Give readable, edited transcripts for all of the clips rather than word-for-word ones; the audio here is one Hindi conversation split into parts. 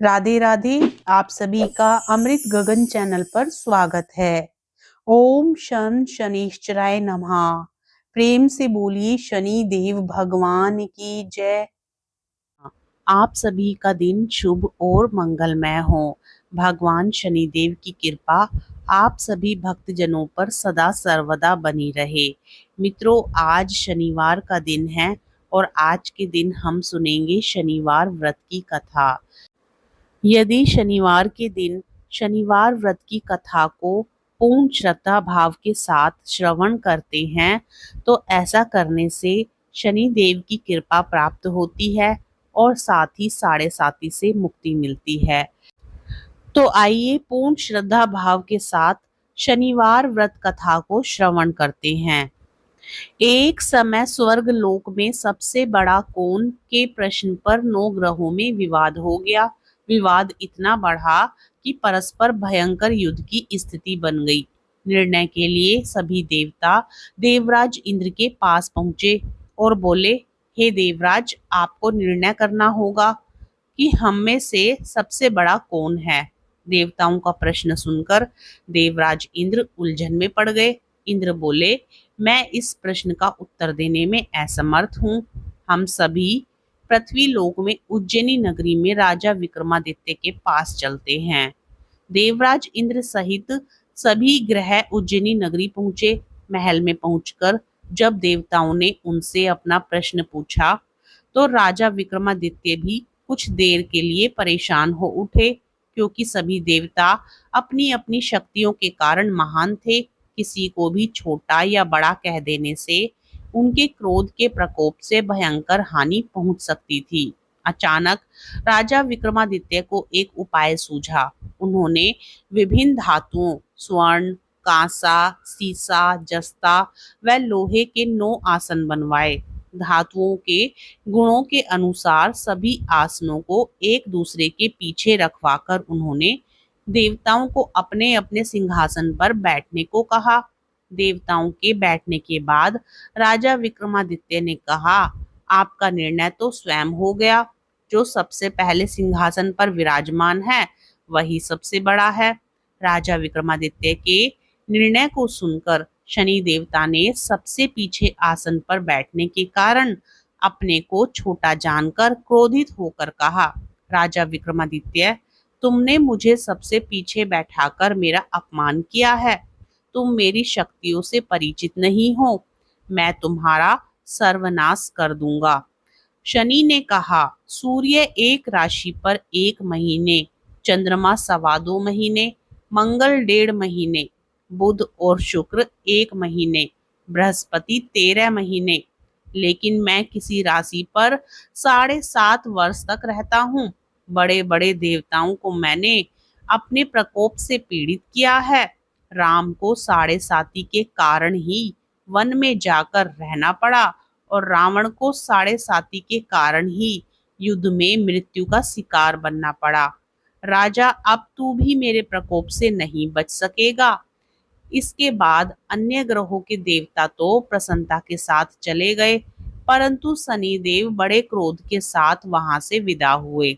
राधे राधे। आप सभी का अमृत गगन चैनल पर स्वागत है। ओम शन शनिश्चराय नमः। प्रेम से बोलिए शनि देव भगवान की जय। आप सभी का दिन शुभ और मंगलमय हो। भगवान शनिदेव की कृपा आप सभी भक्तजनों पर सदा सर्वदा बनी रहे। मित्रों, आज शनिवार का दिन है और आज के दिन हम सुनेंगे शनिवार व्रत की कथा। यदि शनिवार के दिन शनिवार व्रत की कथा को पूर्ण श्रद्धा भाव के साथ श्रवण करते हैं तो ऐसा करने से शनि देव की कृपा प्राप्त होती है और साथ ही साढ़े साती से मुक्ति मिलती है। तो आइए पूर्ण श्रद्धा भाव के साथ शनिवार व्रत कथा को श्रवण करते हैं। एक समय स्वर्ग लोक में सबसे बड़ा कौन के प्रश्न पर 9 ग्रहों में विवाद हो गया। विवाद इतना बढ़ा कि परस्पर भयंकर युद्ध की स्थिति बन गई। निर्णय के लिए सभी देवता देवराज इंद्र के पास पहुंचे और बोले, हे देवराज, आपको निर्णय करना होगा कि हम में से सबसे बड़ा कौन है। देवताओं का प्रश्न सुनकर देवराज इंद्र उलझन में पड़ गए। इंद्र बोले, मैं इस प्रश्न का उत्तर देने में असमर्थ हूँ। हम सभी पृथ्वी लोक में उज्जैनी नगरी में राजा विक्रमादित्य के पास चलते हैं। देवराज इंद्र सहित सभी ग्रह उज्जैनी नगरी पहुंचे। महल में पहुंचकर जब देवताओं ने उनसे अपना प्रश्न पूछा तो राजा विक्रमादित्य भी कुछ देर के लिए परेशान हो उठे, क्योंकि सभी देवता अपनी अपनी शक्तियों के कारण महान थे। किसी को भी छोटा या बड़ा कह देने से उनके क्रोध के प्रकोप से भयंकर हानि पहुंच सकती थी। अचानक राजा विक्रमादित्य को एक उपाय सूझा। उन्होंने विभिन्न धातुओं स्वर्ण, कांसा, सीसा, जस्ता व लोहे के 9 आसन बनवाए। धातुओं के गुणों के अनुसार सभी आसनों को एक दूसरे के पीछे रखवाकर उन्होंने देवताओं को अपने अपने सिंहासन पर बैठने को कहा। देवताओं के बैठने के बाद राजा विक्रमादित्य ने कहा, आपका निर्णय तो स्वयं हो गया। जो सबसे पहले सिंहासन पर विराजमान है वही सबसे बड़ा है। राजा विक्रमादित्य के निर्णय को सुनकर शनि देवता ने सबसे पीछे आसन पर बैठने के कारण अपने को छोटा जानकर क्रोधित होकर कहा, राजा विक्रमादित्य, तुमने मुझे सबसे पीछे बैठाकर मेरा अपमान किया है। तुम मेरी शक्तियों से परिचित नहीं हो। मैं तुम्हारा सर्वनाश कर दूंगा। शनि ने कहा, सूर्य एक राशि पर 1 महीने, चंद्रमा 2.25 महीने, मंगल 1.5 महीने, बुध और शुक्र 1 महीने, बृहस्पति 13 महीने, लेकिन मैं किसी राशि पर 7.5 वर्ष तक रहता हूँ। बड़े बड़े देवताओं को मैंने अपने प्रकोप से पीड़ित किया है। राम को 7.5 के कारण ही वन में जाकर रहना पड़ा और रावण को 7.5 के कारण ही युद्ध में मृत्यु का शिकार बनना पड़ा। राजा, अब तू भी मेरे प्रकोप से नहीं बच सकेगा। इसके बाद अन्य ग्रहों के देवता तो प्रसन्नता के साथ चले गए, परंतु शनिदेव बड़े क्रोध के साथ वहां से विदा हुए।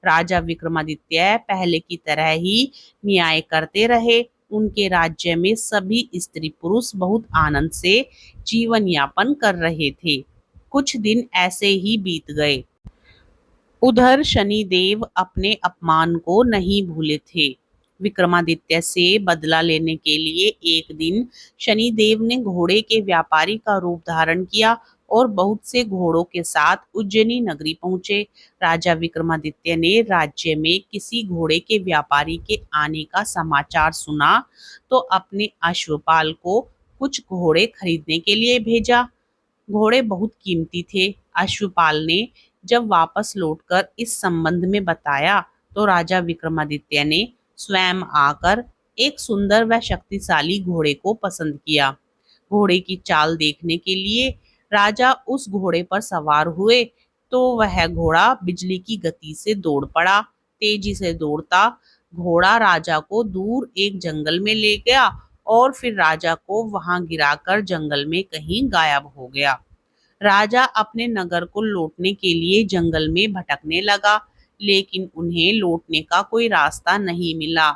राजा विक्रमादित्य पहले की तरह ही न्याय करते रहे। उनके राज्य में सभी स्त्री पुरुष बहुत आनंद से जीवन यापन कर रहे थे। कुछ दिन ऐसे ही बीत गए। उधर शनिदेव अपने अपमान को नहीं भूले थे। विक्रमादित्य से बदला लेने के लिए एक दिन शनिदेव ने घोड़े के व्यापारी का रूप धारण किया और बहुत से घोड़ों के साथ उज्जैनी नगरी पहुंचे। राजा विक्रमादित्य ने राज्य में किसी घोड़े के व्यापारी के आने का समाचार सुना तो अपने अश्वपाल को कुछ घोड़े खरीदने के लिए भेजा। घोड़े बहुत कीमती थे। अश्वपाल ने जब वापस लौटकर इस संबंध में बताया तो राजा विक्रमादित्य ने स्वयं आकर एक सुंदर व शक्तिशाली घोड़े को पसंद किया। घोड़े की चाल देखने के लिए राजा उस घोड़े पर सवार हुए तो वह घोड़ा बिजली की गति से दौड़ पड़ा। तेजी से दौड़ता घोड़ा राजा को दूर एक जंगल में ले गया और फिर राजा को वहां गिराकर जंगल में कहीं गायब हो गया। राजा अपने नगर को लौटने के लिए जंगल में भटकने लगा, लेकिन उन्हें लौटने का कोई रास्ता नहीं मिला।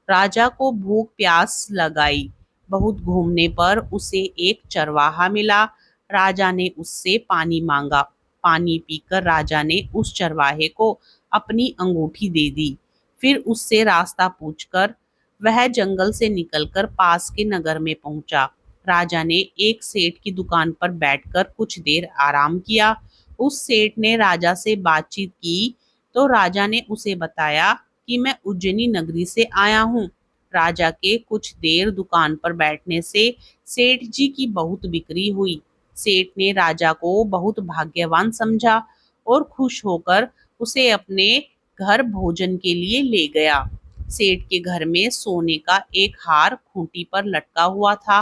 राजा को भूख प्यास लगाई। बहुत घूमने पर उसे एक चरवाहा मिला। राजा ने उससे पानी मांगा। पानी पीकर राजा ने उस चरवाहे को अपनी अंगूठी दे दी। फिर उससे रास्ता पूछकर वह जंगल से निकलकर पास के नगर में पहुंचा। राजा ने एक सेठ की दुकान पर बैठकर कुछ देर आराम किया। उस सेठ ने राजा से बातचीत की तो राजा ने उसे बताया कि मैं उज्जैनी नगरी से आया हूँ। राजा के कुछ देर दुकान पर बैठने से सेठ जी की बहुत बिक्री हुई। सेठ ने राजा को बहुत भाग्यवान समझा और खुश होकर उसे अपने घर भोजन के लिए ले गया। सेठ के घर में सोने का एक हार खूंटी पर लटका हुआ था।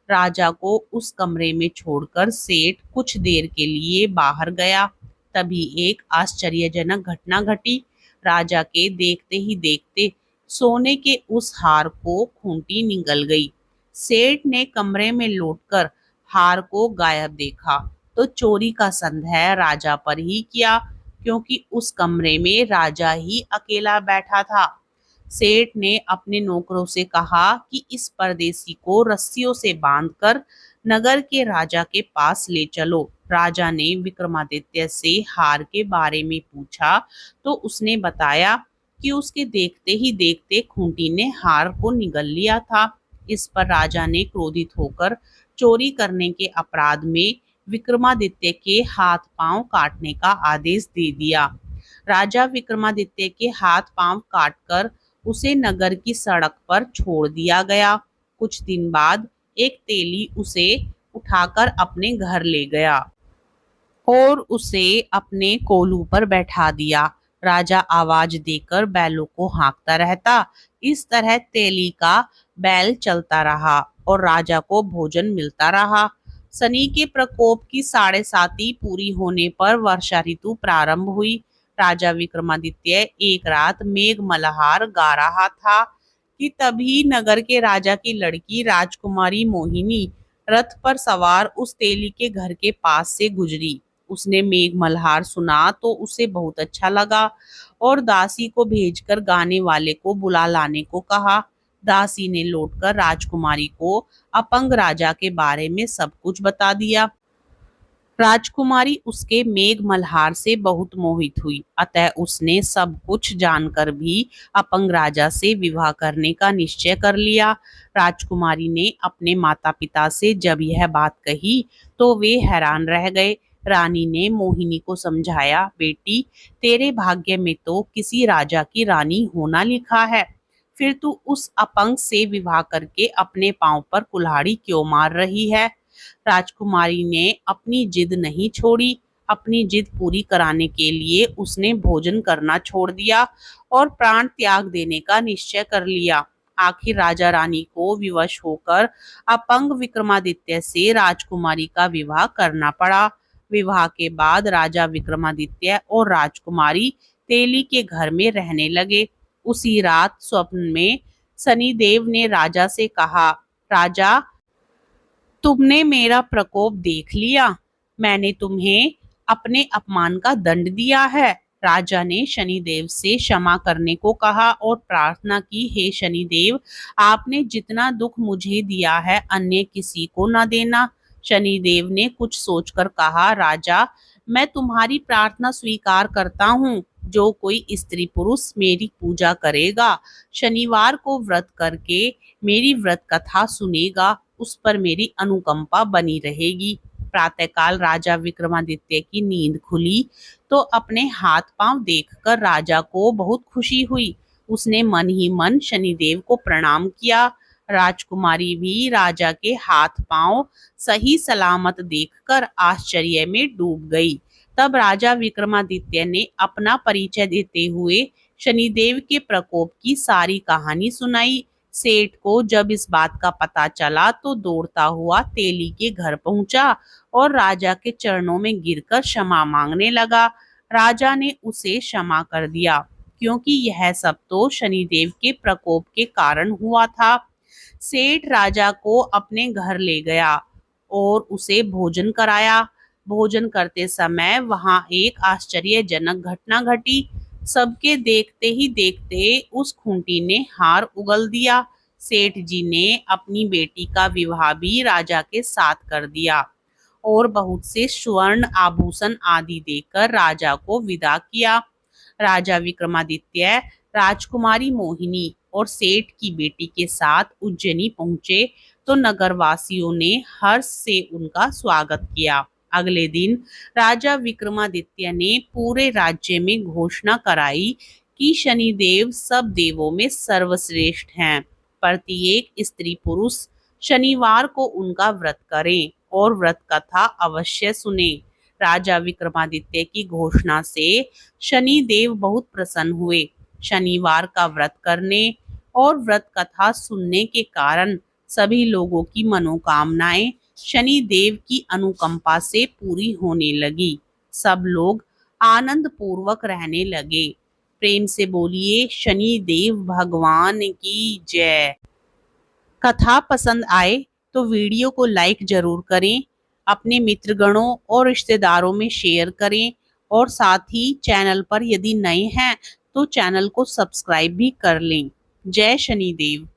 राजा को उस कमरे में छोड़कर सेठ कुछ देर के लिए बाहर गया। तभी एक आश्चर्यजनक घटना घटी। राजा के देखते ही देखते सोने के उस हार को खूंटी निगल गई। सेठ ने कमरे में लौटकर हार को गायब देखा तो चोरी का संदेह राजा पर ही किया, क्योंकि उस कमरे में राजा ही अकेला बैठा था। सेठ ने अपने नौकरों से कहा कि इस परदेसी को रस्सियों से बांधकर नगर के राजा के पास ले चलो। राजा ने विक्रमादित्य से हार के बारे में पूछा तो उसने बताया कि उसके देखते ही देखते खूंटी ने हार को निगल लिया था। इस पर राजा ने क्रोधित होकर चोरी करने के अपराध में विक्रमादित्य के हाथ पांव काटने का आदेश दे दिया। राजा विक्रमादित्य के हाथ पांव काटकर उसे नगर की सड़क पर छोड़ दिया गया। कुछ दिन बाद एक तेली उसे उठाकर अपने घर ले गया और उसे अपने कोलू पर बैठा दिया। राजा आवाज देकर बैलों को हाँकता रहता। इस तरह तेली का बैल चलता रहा और राजा को भोजन मिलता रहा। शनि के प्रकोप की 7.5 पूरी होने पर वर्षा ऋतु प्रारंभ हुई। राजा विक्रमादित्य एक रात मेघ मल्हार गा रहा था कि तभी नगर के राजा की लड़की राजकुमारी मोहिनी रथ पर सवार उस तेली के घर के पास से गुजरी। उसने मेघ मल्हार सुना तो उसे बहुत अच्छा लगा और दासी को भेजकर गाने वाले को बुला लाने को कहा। दासी ने लौटकर राजकुमारी को अपंग राजा के बारे में सब कुछ बता दिया। राजकुमारी उसके मेघ मल्हार से बहुत मोहित हुई, अतः उसने सब कुछ जानकर भी अपंग राजा से विवाह करने का निश्चय कर लिया। राजकुमारी ने अपने माता पिता से जब यह बात कही तो वे हैरान रह गए। रानी ने मोहिनी को समझाया, बेटी, तेरे भाग्य में तो किसी राजा की रानी होना लिखा है, फिर तू उस अपंग से विवाह करके अपने पांव पर कुल्हाड़ी क्यों मार रही है। राजकुमारी ने अपनी जिद नहीं छोड़ी। अपनी जिद पूरी कराने के लिए उसने भोजन करना छोड़ दिया और प्राण त्याग देने का निश्चय कर लिया। आखिर राजा रानी को विवश होकर अपंग विक्रमादित्य से राजकुमारी का विवाह करना पड़ा। विवाह के बाद राजा विक्रमादित्य और राजकुमारी तेली के घर में रहने लगे। उसी रात स्वप्न में शनिदेव ने राजा से कहा, राजा, तुमने मेरा प्रकोप देख लिया। मैंने तुम्हें अपने अपमान का दंड दिया है। राजा ने शनिदेव से क्षमा करने को कहा और प्रार्थना की, हे शनिदेव, आपने जितना दुख मुझे दिया है अन्य किसी को न देना। शनिदेव ने कुछ सोचकर कहा, राजा, मैं तुम्हारी प्रार्थना स्वीकार करता हूँ। जो कोई स्त्री पुरुष मेरी पूजा करेगा, शनिवार को व्रत करके मेरी व्रत कथा सुनेगा, उस पर मेरी अनुकंपा बनी रहेगी। प्रातःकाल राजा विक्रमादित्य की नींद खुली तो अपने हाथ पांव देखकर राजा को बहुत खुशी हुई। उसने मन ही मन शनिदेव को प्रणाम किया। राजकुमारी भी राजा के हाथ पांव सही सलामत देखकर आश्चर्य में डूब गई। तब राजा विक्रमादित्य ने अपना परिचय देते हुए शनिदेव के प्रकोप की सारी कहानी सुनाई। सेठ को जब इस बात का पता चला तो दौड़ता हुआ तेली के घर पहुंचा और राजा के चरणों में गिरकर क्षमा मांगने लगा। राजा ने उसे क्षमा कर दिया, क्योंकि यह सब तो शनिदेव के प्रकोप के कारण हुआ था। सेठ राजा को अपने घर ले गया और उसे भोजन कराया। भोजन करते समय वहां एक आश्चर्यजनक घटना घटी। सबके देखते ही देखते उस खूंटी ने हार उगल दिया। सेठ जी ने अपनी बेटी का विवाह भी राजा के साथ कर दिया और बहुत से स्वर्ण आभूषण आदि देकर राजा को विदा किया। राजा विक्रमादित्य राजकुमारी मोहिनी और सेठ की बेटी के साथ उज्जैनी पहुंचे तो नगरवासियों ने हर्ष से उनका स्वागत किया। अगले दिन राजा विक्रमादित्य ने पूरे राज्य में घोषणा कराई कि शनिदेव सब देवों में सर्वश्रेष्ठ हैं। प्रत्येक स्त्री पुरुष शनिवार को उनका व्रत करें और व्रत कथा अवश्य सुने। राजा विक्रमादित्य की घोषणा से शनि देव बहुत प्रसन्न हुए। शनिवार का व्रत करने और व्रत कथा सुनने के कारण सभी लोगों की मनोकामनाएं शनि देव की अनुकंपा से पूरी होने लगी। सब लोग आनंद पूर्वक रहने लगे। प्रेम से बोलिए शनि देव भगवान की जय। कथा पसंद आए तो वीडियो को लाइक जरूर करें, अपने मित्रगणों और रिश्तेदारों में शेयर करें और साथ ही चैनल पर यदि नए हैं तो चैनल को सब्सक्राइब भी कर लें। जय शनिदेव।